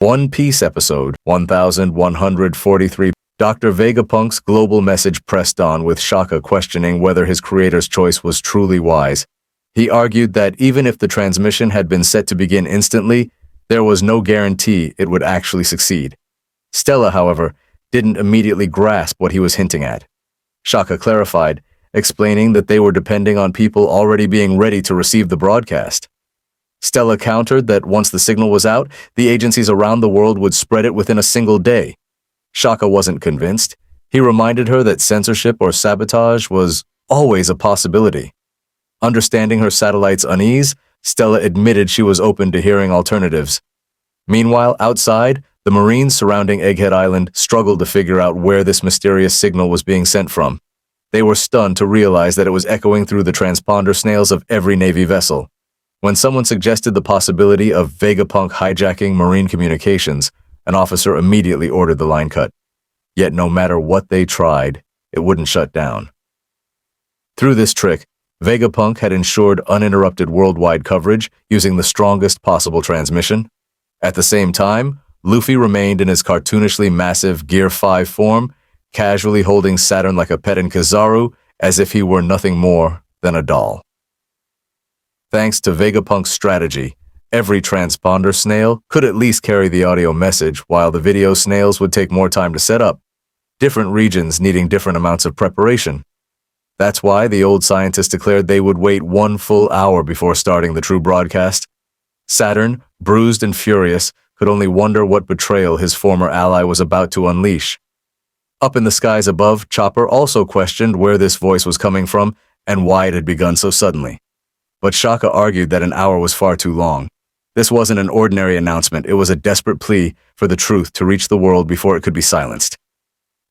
One Piece episode 1143. Dr. Vegapunk's global message pressed on, with Shaka questioning whether his creator's choice was truly wise. He argued that even if the transmission had been set to begin instantly, there was no guarantee it would actually succeed. Stella, however, didn't immediately grasp what he was hinting at. Shaka clarified, explaining that they were depending on people already being ready to receive the broadcast. Stella countered that once the signal was out, the agencies around the world would spread it within a single day. Shaka wasn't convinced. He reminded her that censorship or sabotage was always a possibility. Understanding her satellite's unease, Stella admitted she was open to hearing alternatives. Meanwhile, outside, the Marines surrounding Egghead Island struggled to figure out where this mysterious signal was being sent from. They were stunned to realize that it was echoing through the transponder snails of every Navy vessel. When someone suggested the possibility of Vegapunk hijacking Marine communications, an officer immediately ordered the line cut. Yet no matter what they tried, it wouldn't shut down. Through this trick, Vegapunk had ensured uninterrupted worldwide coverage using the strongest possible transmission. At the same time, Luffy remained in his cartoonishly massive Gear 5 form, casually holding Saturn like a pet in KIZARU, as if he were nothing more than a doll. Thanks to Vegapunk's strategy, every transponder snail could at least carry the audio message, while the video snails would take more time to set up, different regions needing different amounts of preparation. That's why the old scientists declared they would wait 1 full hour before starting the true broadcast. Saturn, bruised and furious, could only wonder what betrayal his former ally was about to unleash. Up in the skies above, Chopper also questioned where this voice was coming from and why it had begun so suddenly. But Shaka argued that an hour was far too long. This wasn't an ordinary announcement, it was a desperate plea for the truth to reach the world before it could be silenced.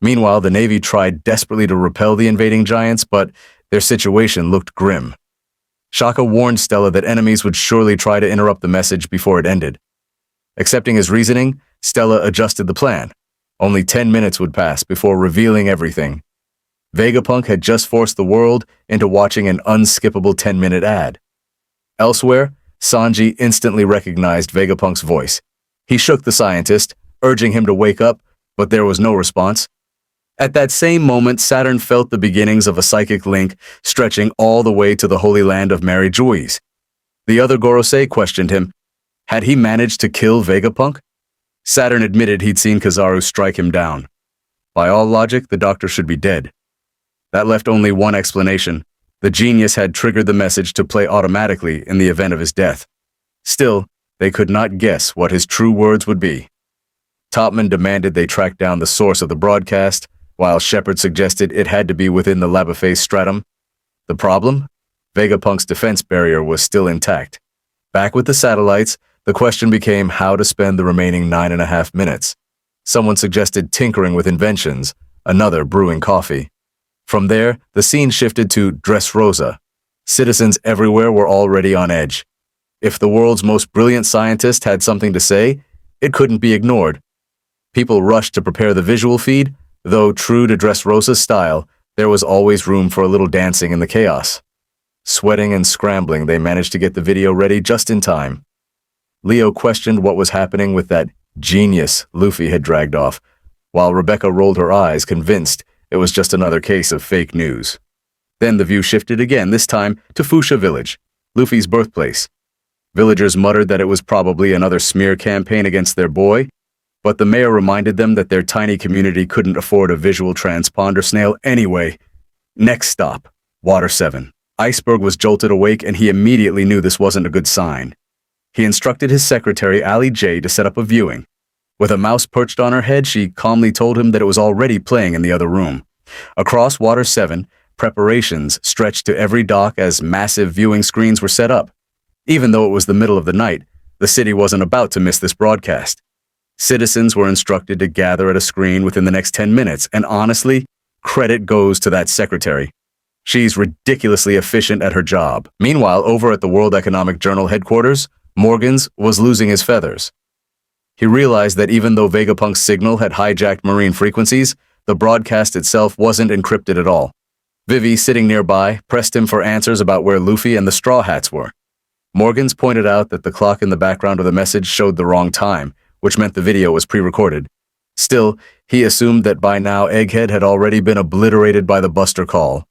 Meanwhile, the Navy tried desperately to repel the invading giants, but their situation looked grim. Shaka warned Stella that enemies would surely try to interrupt the message before it ended. Accepting his reasoning, Stella adjusted the plan. Only 10 minutes would pass before revealing everything. Vegapunk had just forced the world into watching an unskippable 10-minute ad. Elsewhere, Sanji instantly recognized Vegapunk's voice. He shook the scientist, urging him to wake up, but there was no response. At that same moment, Saturn felt the beginnings of a psychic link stretching all the way to the holy land of Mary Joyce. The other GOROSEI questioned him. Had he managed to kill Vegapunk? Saturn admitted he'd seen KIZARU strike him down. By all logic, the doctor should be dead. That left only one explanation. The genius had triggered the message to play automatically in the event of his death. Still, they could not guess what his true words would be. Topman demanded they track down the source of the broadcast, while Shepard suggested it had to be within the Labophase stratum. The problem? Vegapunk's defense barrier was still intact. Back with the satellites, the question became how to spend the remaining 9.5 minutes. Someone suggested tinkering with inventions, another brewing coffee. From there, the scene shifted to Dressrosa. Citizens everywhere were already on edge. If the world's most brilliant scientist had something to say, it couldn't be ignored. People rushed to prepare the visual feed, though true to Dressrosa's style, there was always room for a little dancing in the chaos. Sweating and scrambling, they managed to get the video ready just in time. Leo questioned what was happening with that genius Luffy had dragged off, while Rebecca rolled her eyes, convinced it was just another case of fake news. Then the view shifted again, this time to Fuchsia Village, Luffy's birthplace. Villagers muttered that it was probably another smear campaign against their boy, but the mayor reminded them that their tiny community couldn't afford a visual transponder snail anyway. Next stop, Water 7. Iceberg was jolted awake, and he immediately knew this wasn't a good sign. He instructed his secretary, Allie J, to set up a viewing. With a mouse perched on her head, she calmly told him that it was already playing in the other room. Across Water 7, preparations stretched to every dock as massive viewing screens were set up. Even though it was the middle of the night, the city wasn't about to miss this broadcast. Citizens were instructed to gather at a screen within the next 10 minutes, and honestly, credit goes to that secretary. She's ridiculously efficient at her job. Meanwhile, over at the World Economic Journal headquarters, Morgans was losing his feathers. He realized that even though Vegapunk's signal had hijacked marine frequencies, the broadcast itself wasn't encrypted at all. Vivi, sitting nearby, pressed him for answers about where Luffy and the Straw Hats were. Morgans pointed out that the clock in the background of the message showed the wrong time, which meant the video was pre-recorded. Still, he assumed that by now Egghead had already been obliterated by the Buster Call.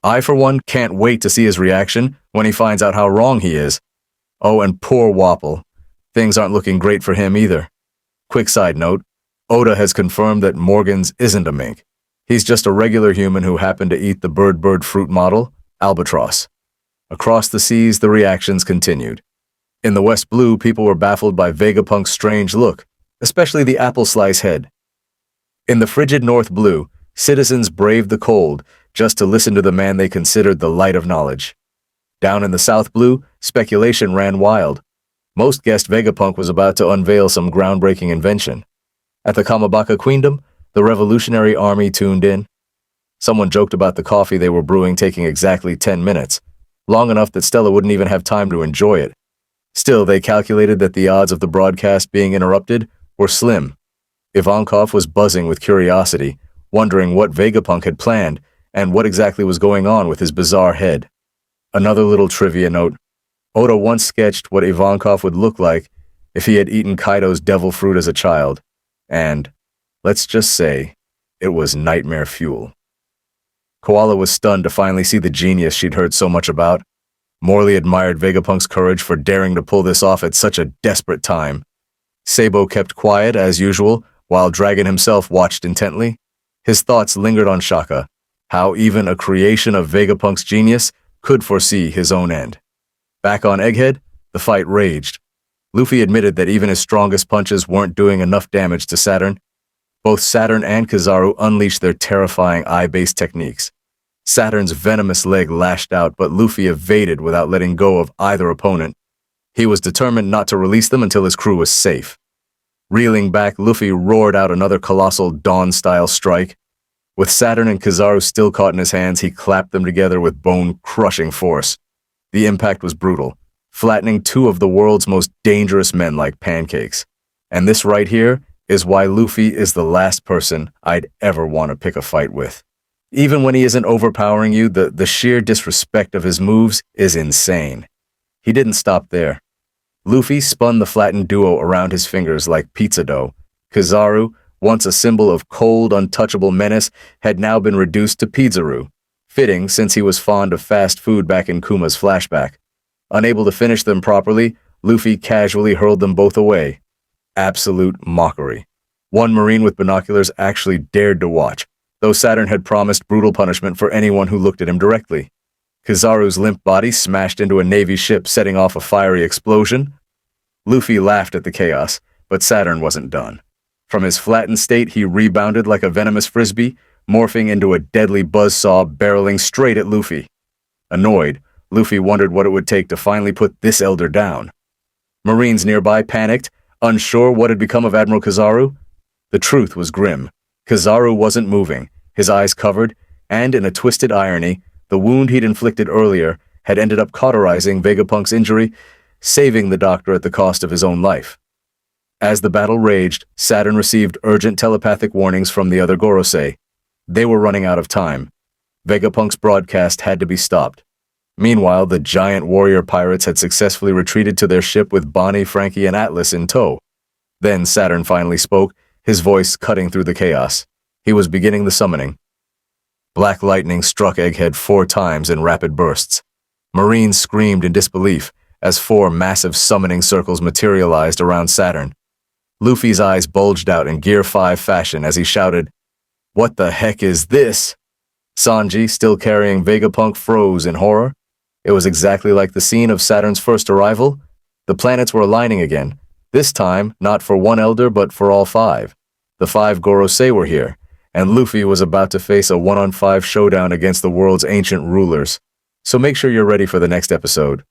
I, for one, can't wait to see his reaction when he finds out how wrong he is. Oh, and poor Wapple. Things aren't looking great for him either. Quick side note, Oda has confirmed that Morgans isn't a mink. He's just a regular human who happened to eat the bird fruit model, Albatross. Across the seas, the reactions continued. In the West Blue, people were baffled by Vegapunk's strange look, especially the apple slice head. In the frigid North Blue, citizens braved the cold just to listen to the man they considered the light of knowledge. Down in the South Blue, speculation ran wild. Most guessed Vegapunk was about to unveil some groundbreaking invention. At the Kamabaka Queendom, the Revolutionary Army tuned in. Someone joked about the coffee they were brewing taking exactly 10 minutes, long enough that Stella wouldn't even have time to enjoy it. Still, they calculated that the odds of the broadcast being interrupted were slim. Ivankov was buzzing with curiosity, wondering what Vegapunk had planned and what exactly was going on with his bizarre head. Another little trivia note. Oda once sketched what Ivankov would look like if he had eaten Kaido's devil fruit as a child. And, let's just say, it was nightmare fuel. Koala was stunned to finally see the genius she'd heard so much about. Morley admired Vegapunk's courage for daring to pull this off at such a desperate time. Sabo kept quiet, as usual, while Dragon himself watched intently. His thoughts lingered on Shaka, how even a creation of Vegapunk's genius could foresee his own end. Back on Egghead, the fight raged. Luffy admitted that even his strongest punches weren't doing enough damage to Saturn. Both Saturn and KIZARU unleashed their terrifying eye-based techniques. Saturn's venomous leg lashed out, but Luffy evaded without letting go of either opponent. He was determined not to release them until his crew was safe. Reeling back, Luffy roared out another colossal Dawn-style strike. With Saturn and KIZARU still caught in his hands, he clapped them together with bone-crushing force. The impact was brutal, flattening two of the world's most dangerous men like pancakes. And this right here is why Luffy is the last person I'd ever want to pick a fight with. Even when he isn't overpowering you, the sheer disrespect of his moves is insane. He didn't stop there. Luffy spun the flattened duo around his fingers like pizza dough. KIZARU, once a symbol of cold, untouchable menace, had now been reduced to PIZARU, fitting since he was fond of fast food back in Kuma's flashback. Unable to finish them properly, Luffy casually hurled them both away. Absolute mockery. One Marine with binoculars actually dared to watch, though Saturn had promised brutal punishment for anyone who looked at him directly. KIZARU's limp body smashed into a Navy ship, setting off a fiery explosion. Luffy laughed at the chaos, but Saturn wasn't done. From his flattened state, he rebounded like a venomous frisbee, morphing into a deadly buzzsaw barreling straight at Luffy. Annoyed, Luffy wondered what it would take to finally put this elder down. Marines nearby panicked, unsure what had become of Admiral KIZARU. The truth was grim. KIZARU wasn't moving, his eyes covered, and in a twisted irony, the wound he'd inflicted earlier had ended up cauterizing Vegapunk's injury, saving the doctor at the cost of his own life. As the battle raged, Saturn received urgent telepathic warnings from the other Gorosei. They were running out of time. Vegapunk's broadcast had to be stopped. Meanwhile, the giant warrior pirates had successfully retreated to their ship with Bonnie, Frankie, and Atlas in tow. Then Saturn finally spoke, his voice cutting through the chaos. He was beginning the summoning. Black lightning struck Egghead 4 times in rapid bursts. Marines screamed in disbelief as 4 massive summoning circles materialized around Saturn. Luffy's eyes bulged out in Gear 5 fashion as he shouted, "What the heck is this?" Sanji, still carrying Vegapunk, froze in horror. It was exactly like the scene of Saturn's first arrival. The planets were aligning again, this time not for one elder but for all 5. The 5 Gorosei were here, and Luffy was about to face a 1-on-5 showdown against the world's ancient rulers. So make sure you're ready for the next episode.